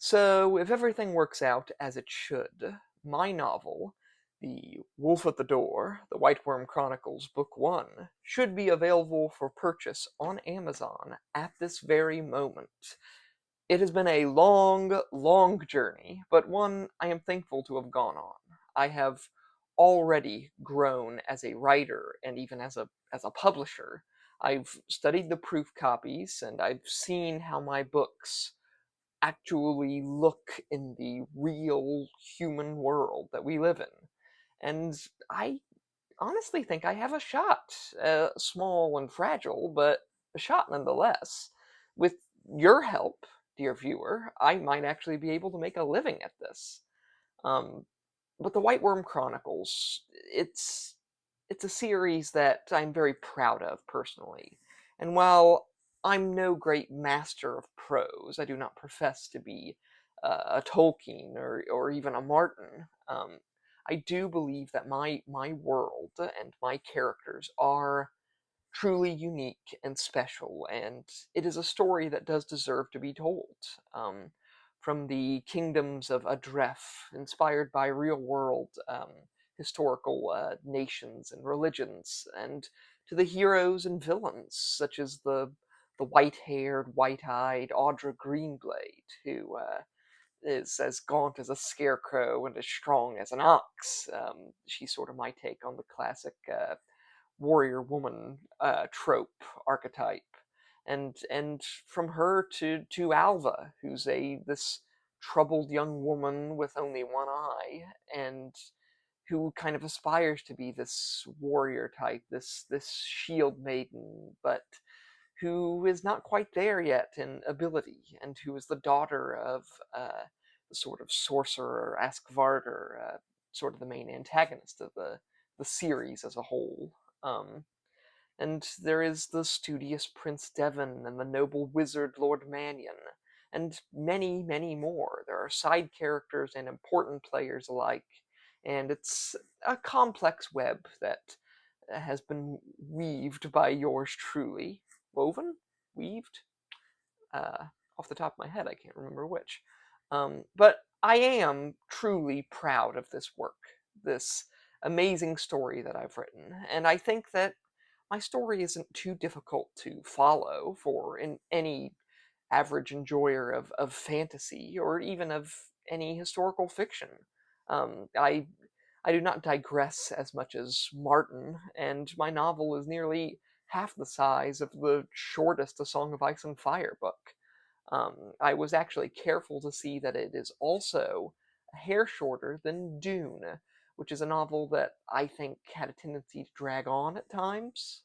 So, if everything works out as it should, my novel, The Wolf at the Door, The White Worm Chronicles Book 1, should be available for purchase on Amazon at this very moment. It has been a long, long journey, but one I am thankful to have gone on. I have already grown as a writer and even as a publisher. I've studied the proof copies and I've seen how my books actually look in the real human world that we live in. And I honestly think I have a shot. Small and fragile, but a shot nonetheless. With your help, dear viewer, I might actually be able to make a living at this. Um, but the White Worm Chronicles, it's a series that I'm very proud of personally. And while I'm no great master of prose, I do not profess to be a Tolkien or even a Martin. I do believe that my world and my characters are truly unique and special, and it is a story that does deserve to be told. From the kingdoms of Adref, inspired by real world historical nations and religions, and to the heroes and villains, such as the white haired, white eyed Audra Greenblade, who is as gaunt as a scarecrow and as strong as an ox. She's sort of my take on the classic warrior woman trope archetype, and from her to Alva, who's a this troubled young woman with only one eye, and who kind of aspires to be this warrior type, this shield maiden, but who is not quite there yet in ability, and who is the daughter of the sort of sorcerer Askvarder, sort of the main antagonist of the series as a whole. Um, and there is the studious Prince Devon and the noble wizard Lord Mannion, and many, many more. There are side characters and important players alike, and it's a complex web that has been weaved by yours truly. Woven? Weaved? Uh, Off the top of my head, I can't remember which. But I am truly proud of this work, this amazing story that I've written, and I think that my story isn't too difficult to follow for any average enjoyer of fantasy or even of any historical fiction. I do not digress as much as Martin, and my novel is nearly half the size of the shortest A Song of Ice and Fire book. I was actually careful to see that it is also a hair shorter than Dune, which is a novel that I think had a tendency to drag on at times.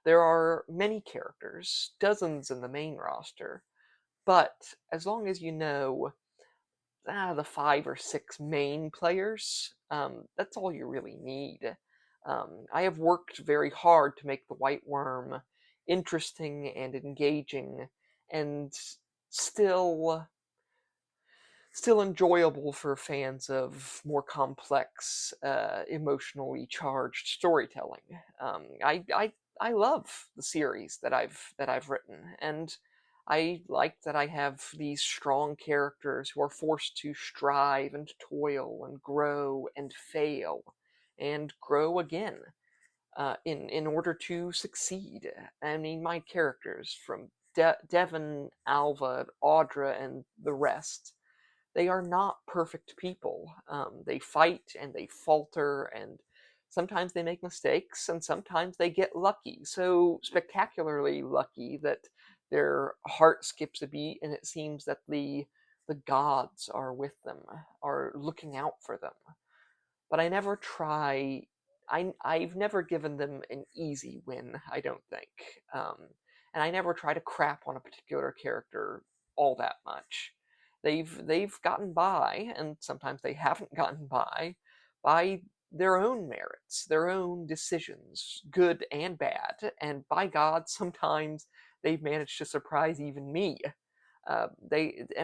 There are many characters, dozens in the main roster, but as long as you know the 5 or 6 main players, that's all you really need. I have worked very hard to make the White Worm interesting and engaging, and still still enjoyable for fans of more complex, emotionally charged storytelling. I love the series that I've written, and I like that I have these strong characters who are forced to strive and toil and grow and fail and grow again in order to succeed. I mean, my characters from Devon, Alva, Audra, and the rest, they are not perfect people. They fight and they falter, and sometimes they make mistakes, and sometimes they get lucky. So spectacularly lucky that their heart skips a beat, and it seems that the gods are with them, are looking out for them. But I never try. I've never given them an easy win. I don't think, and I never try to crap on a particular character all that much. They've gotten by, and sometimes they haven't gotten by their own merits, their own decisions, good and bad. And by God, sometimes they've managed to surprise even me. I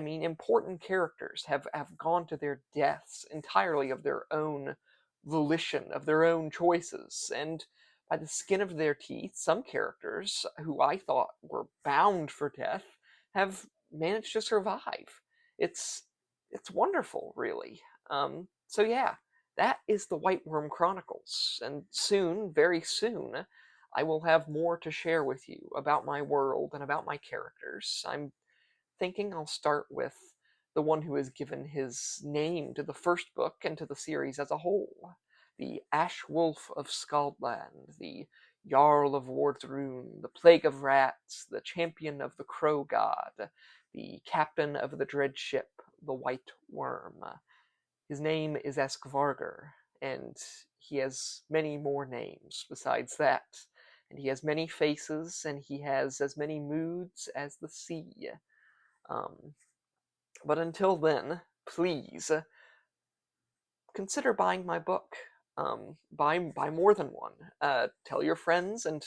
mean, important characters have gone to their deaths entirely of their own volition, of their own choices, and by the skin of their teeth, some characters who I thought were bound for death have managed to survive. It's wonderful, really. So yeah, that is the White Worm Chronicles, and soon, very soon, I will have more to share with you about my world and about my characters. I'm thinking I'll start with the one who has given his name to the first book and to the series as a whole, the Ash Wolf of Scaldland, the Jarl of Wardrune, the Plague of Rats, the Champion of the Crow God, the Captain of the Dread Ship, the White Worm. His name is Eskvarger, and he has many more names besides that. And he has many faces, and he has as many moods as the sea. Um, but until then, please consider buying my book. Buy more than one. Tell your friends and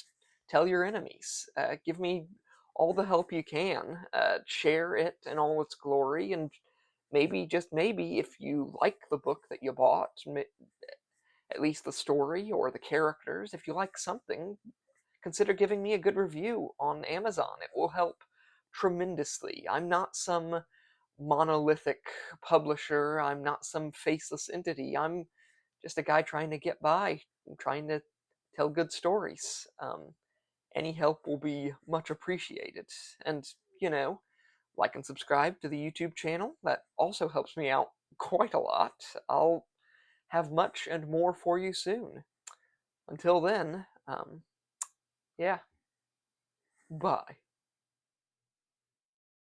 tell your enemies. Give me all the help you can. Share it in all its glory, and maybe, just maybe, if you like the book that you bought, at least the story or the characters, if you like something, consider giving me a good review on Amazon. It will help tremendously. I'm not some monolithic publisher. I'm not some faceless entity. I'm just a guy trying to get by, trying to tell good stories. Any help will be much appreciated. And, you know, like and subscribe to the YouTube channel. That also helps me out quite a lot. I'll have much and more for you soon. Until then, yeah, bye.